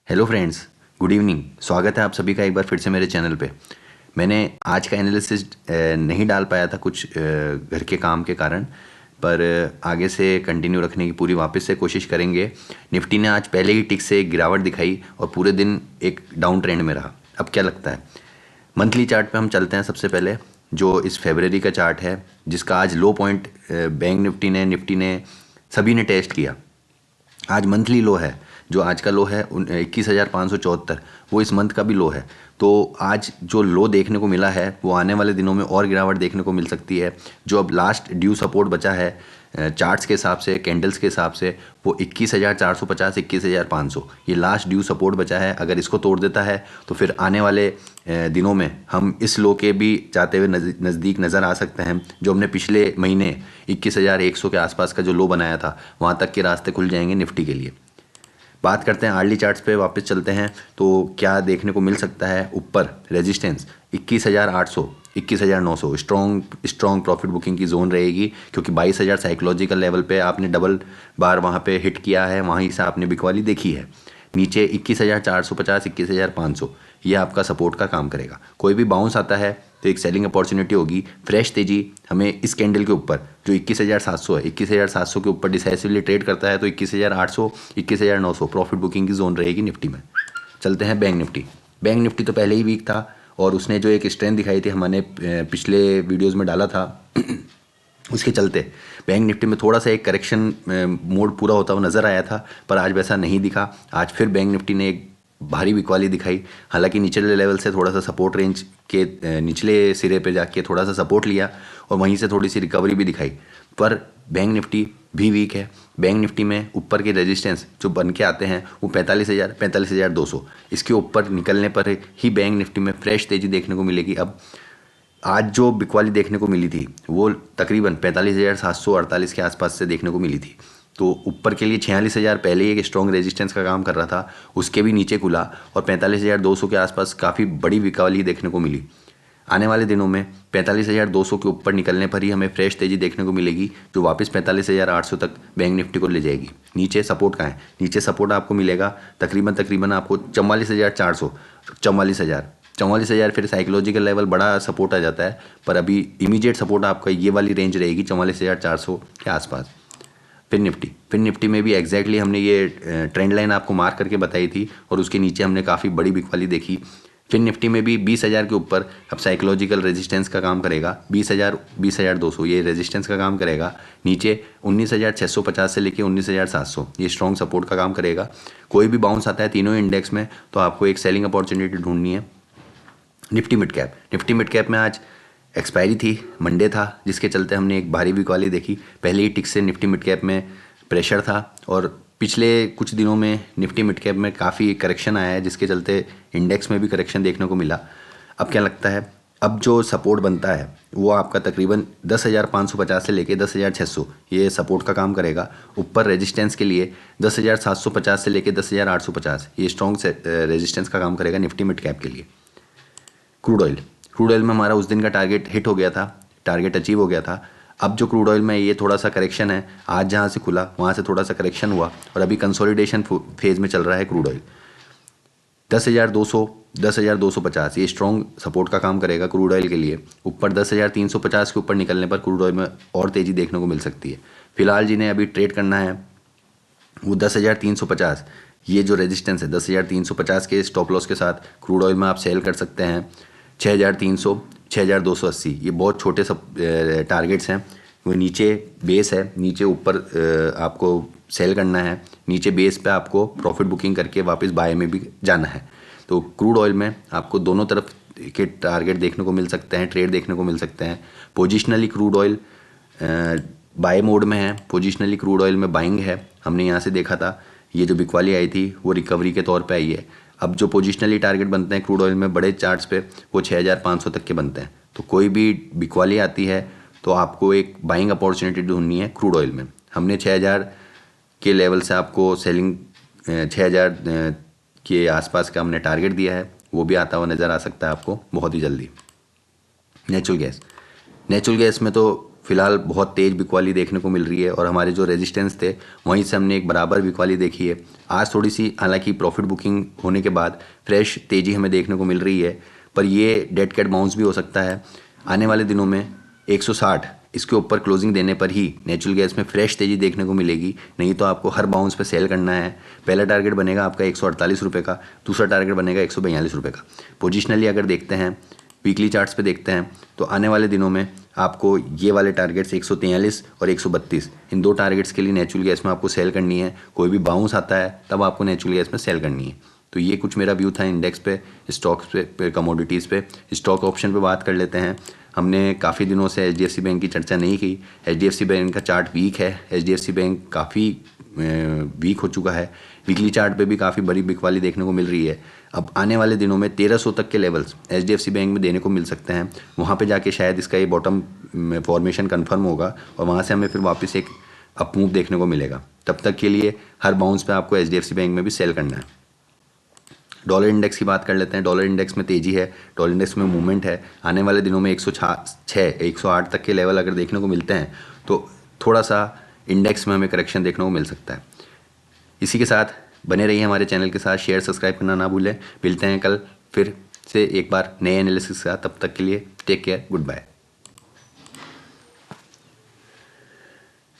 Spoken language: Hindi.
Hello friends, good evening. स्वागत है आप सभी का एक बार फिर से मेरे चैनल पे। मैंने आज का एनालिसिस नहीं डाल पाया था कुछ घर के काम के कारण, पर आगे से कंटिन्यू रखने की पूरी वापस से कोशिश करेंगे। निफ्टी ने आज पहले ही टिक से एक गिरावट दिखाई और पूरे दिन एक डाउन ट्रेंड में रहा। अब क्या लगता है? मंथली चार्ट पे हम चलते हैं। सबसे पहले जो इस फेबररी का चार्ट है, जिसका आज लो पॉइंट बैंक निफ्टी ने सभी ने टेस्ट किया। आज मंथली लो है, जो आज का लो है 21,574, वो इस मंथ का भी लो है। तो आज जो लो देखने को मिला है वो आने वाले दिनों में और गिरावट देखने को मिल सकती है। जो अब लास्ट ड्यू सपोर्ट बचा है चार्ट्स के हिसाब से, कैंडल्स के हिसाब से, वो 21,450, 21,500 ये लास्ट ड्यू सपोर्ट बचा है। अगर इसको तोड़ देता है तो फिर आने वाले दिनों में हम इस लो के भी जाते हुए नज़दीक नज़र आ सकते हैं। जो हमने पिछले महीने 21,100 के आसपास का जो लो बनाया था, वहाँ तक के रास्ते खुल जाएंगे निफ्टी के लिए। बात करते हैं आर्ली चार्ट्स पे वापस चलते हैं तो क्या देखने को मिल सकता है? ऊपर रेजिस्टेंस 21,800, 21,900 स्ट्रॉन्ग प्रॉफिट बुकिंग की जोन रहेगी, क्योंकि 22,000 साइकोलॉजिकल लेवल पे आपने डबल बार वहाँ पे हिट किया है, वहीं से आपने बिकवाली देखी है। नीचे 21,450, 21,500 ये आपका सपोर्ट का काम करेगा। कोई भी बाउंस आता है तो एक सेलिंग अपॉर्चुनिटी होगी। फ्रेश तेजी हमें इस कैंडल के ऊपर जो 21,700 है, 21,700 के ऊपर डिसाइसिवली ट्रेड करता है तो 21,800, 21,900 प्रॉफिट बुकिंग की जोन रहेगी निफ्टी में। चलते हैं बैंक निफ्टी। बैंक निफ्टी तो पहले ही वीक था और उसने जो एक स्ट्रेंथ दिखाई थी, हमने पिछले वीडियोज़ में डाला था उसके चलते बैंक निफ्टी में थोड़ा सा एक करेक्शन मोड पूरा होता हुआ नज़र आया था, पर आज वैसा नहीं दिखा। आज फिर बैंक निफ्टी ने एक भारी बिकवाली दिखाई। हालांकि निचले लेवल से थोड़ा सा सपोर्ट रेंज के निचले सिरे पे जाके थोड़ा सा सपोर्ट लिया और वहीं से थोड़ी सी रिकवरी भी दिखाई, पर बैंक निफ्टी भी वीक है। बैंक निफ्टी में ऊपर के रेजिस्टेंस जो बन के आते हैं वो 45,000, 45,200, इसके ऊपर निकलने पर ही बैंक निफ्टी में फ्रेश तेज़ी देखने को मिलेगी। अब आज जो बिकवाली देखने को मिली थी वो तकरीबन 45,748 के आसपास से देखने को मिली थी। तो ऊपर के लिए 46,000 पहले ही एक स्ट्रॉन्ग रेजिस्टेंस का काम कर रहा था, उसके भी नीचे खुला और 45,200 के आसपास काफ़ी बड़ी बिकवाली देखने को मिली। आने वाले दिनों में 45,200 के ऊपर निकलने पर ही हमें फ्रेश तेज़ी देखने को मिलेगी, जो वापस 45,800 तक बैंक निफ्टी को ले जाएगी। नीचे सपोर्ट कहाँ है? नीचे सपोर्ट आपको मिलेगा तकरीबन आपको 44,400, 44,000 फिर साइकोलॉजिकल लेवल बड़ा सपोर्ट आ जाता है, पर अभी इमीडिएट सपोर्ट आपका ये वाली रेंज रहेगी 44,400 के आसपास। फिर निफ्टी में भी एग्जैक्टली हमने ये ट्रेंड लाइन आपको मार्क करके बताई थी और उसके नीचे हमने काफ़ी बड़ी बिकवाली देखी। फिर निफ्टी में भी 20,000 के ऊपर अब साइकोलॉजिकल रेजिस्टेंस का काम करेगा। 20,000, 20,200 ये रेजिस्टेंस का काम करेगा। नीचे 19,650 से लेके 19,700 ये स्ट्रॉन्ग सपोर्ट का काम करेगा। कोई भी बाउंस आता है तीनों इंडेक्स में तो आपको एक सेलिंग अपॉर्चुनिटी ढूंढनी है। निफ्टी मिड कैप में आज एक्सपायरी थी, मंडे था, जिसके चलते हमने एक भारी बिकवाली देखी। पहले ही टिक से निफ्टी मिड कैप में प्रेशर था और पिछले कुछ दिनों में निफ्टी मिड कैप में काफ़ी करेक्शन आया है, जिसके चलते इंडेक्स में भी करेक्शन देखने को मिला। अब क्या लगता है? अब जो सपोर्ट बनता है वो आपका तकरीबन 10,550 से लेके 10,600 ये सपोर्ट का काम करेगा। ऊपर रेजिस्टेंस के लिए 10,750 से लेके 10,850 ये स्ट्रॉन्ग रेजिस्टेंस का काम करेगा निफ्टी मिड कैप के लिए। क्रूड ऑयल में हमारा उस दिन का टारगेट हिट हो गया था, टारगेट अचीव हो गया था। अब जो क्रूड ऑयल में ये थोड़ा सा करेक्शन है, आज जहाँ से खुला वहाँ से थोड़ा सा करेक्शन हुआ और अभी कंसोलिडेशन फेज में चल रहा है क्रूड ऑयल। 10,200, 10,250 ये स्ट्रॉन्ग सपोर्ट का काम करेगा क्रूड ऑयल के लिए। ऊपर 10,350 के ऊपर निकलने पर क्रूड ऑयल में और तेज़ी देखने को मिल सकती है। फिलहाल जिन्हें अभी ट्रेड करना है वो 10,350 ये जो रेजिस्टेंस है 10,350 के स्टॉप लॉस के साथ क्रूड ऑयल में आप सेल कर सकते हैं। 6,300, 6,280 ये बहुत छोटे सब टारगेट्स हैं। वो नीचे बेस है, नीचे ऊपर आपको सेल करना है, नीचे बेस पे आपको प्रॉफिट बुकिंग करके वापस बाय में भी जाना है। तो क्रूड ऑयल में आपको दोनों तरफ के टारगेट देखने को मिल सकते हैं, ट्रेड देखने को मिल सकते हैं। Positionally crude oil bye mode में है, पोजिशनली क्रूड ऑयल में बाइंग है। हमने यहाँ से देखा था ये जो बिकवाली आई थी वो रिकवरी के तौर पे आई है। अब जो पोजिशनली टारगेट बनते हैं क्रूड ऑयल में बड़े चार्ट्स पे वो 6,500 तक के बनते हैं। तो कोई भी बिकवाली आती है तो आपको एक बाइंग अपॉर्चुनिटी ढूंढनी है क्रूड ऑयल में। हमने 6,000 के लेवल से आपको सेलिंग 6,000 के आसपास का हमने टारगेट दिया है, वो भी आता हुआ नज़र आ सकता है आपको बहुत ही जल्दी। नेचुरल गैस में तो फ़िलहाल बहुत तेज़ बिकवाली देखने को मिल रही है और हमारे जो रेजिस्टेंस थे वहीं से हमने एक बराबर बिकवाली देखी है। आज थोड़ी सी हालांकि प्रॉफिट बुकिंग होने के बाद फ्रेश तेज़ी हमें देखने को मिल रही है, पर ये डेड कैट बाउंस भी हो सकता है। आने वाले दिनों में 160 इसके ऊपर क्लोजिंग देने पर ही नेचुरल गैस में फ्रेश तेज़ी देखने को मिलेगी, नहीं तो आपको हर बाउंस पे सेल करना है। पहला टारगेट बनेगा आपका 148 रुपये का, दूसरा टारगेट बनेगा 142 रुपये का। पोजिशनली अगर देखते हैं, वीकली चार्ट्स पे देखते हैं, तो आने वाले दिनों में आपको ये वाले टारगेट्स 143 और 132 इन दो टारगेट्स के लिए नेचुरल गैस में आपको सेल करनी है। कोई भी बाउंस आता है तब आपको नेचुरल गैस में सेल करनी है। तो ये कुछ मेरा व्यू था इंडेक्स पे, स्टॉक्स पे, कमोडिटीज़ पे। स्टॉक ऑप्शन पे बात कर लेते हैं। हमने काफ़ी दिनों से HDFC बैंक की चर्चा नहीं की। HDFC बैंक का चार्ट वीक है, HDFC बैंक काफ़ी वीक हो चुका है। वीकली चार्ट पे भी काफ़ी बड़ी बिकवाली देखने को मिल रही है। अब आने वाले दिनों में 1300 तक के लेवल्स HDFC बैंक में देने को मिल सकते हैं। वहाँ पे जाके शायद इसका ये बॉटम फॉर्मेशन कंफर्म होगा और वहाँ से हमें फिर वापस एक अप मूव देखने को मिलेगा। तब तक के लिए हर बाउंस पे आपको HDFC बैंक में भी सेल करना है। डॉलर इंडेक्स की बात कर लेते हैं। डॉलर इंडेक्स में तेज़ी है, डॉलर इंडेक्स में मूवमेंट है। आने वाले दिनों में 106 108 तक के लेवल अगर देखने को मिलते हैं तो थोड़ा सा इंडेक्स में हमें करेक्शन देखने को मिल सकता है। इसी के साथ बने रहिए हमारे चैनल के साथ, शेयर सब्सक्राइब करना ना भूलें। मिलते हैं कल फिर से एक बार नए एनालिसिस के साथ। तब तक के लिए टेक केयर, गुड बाय।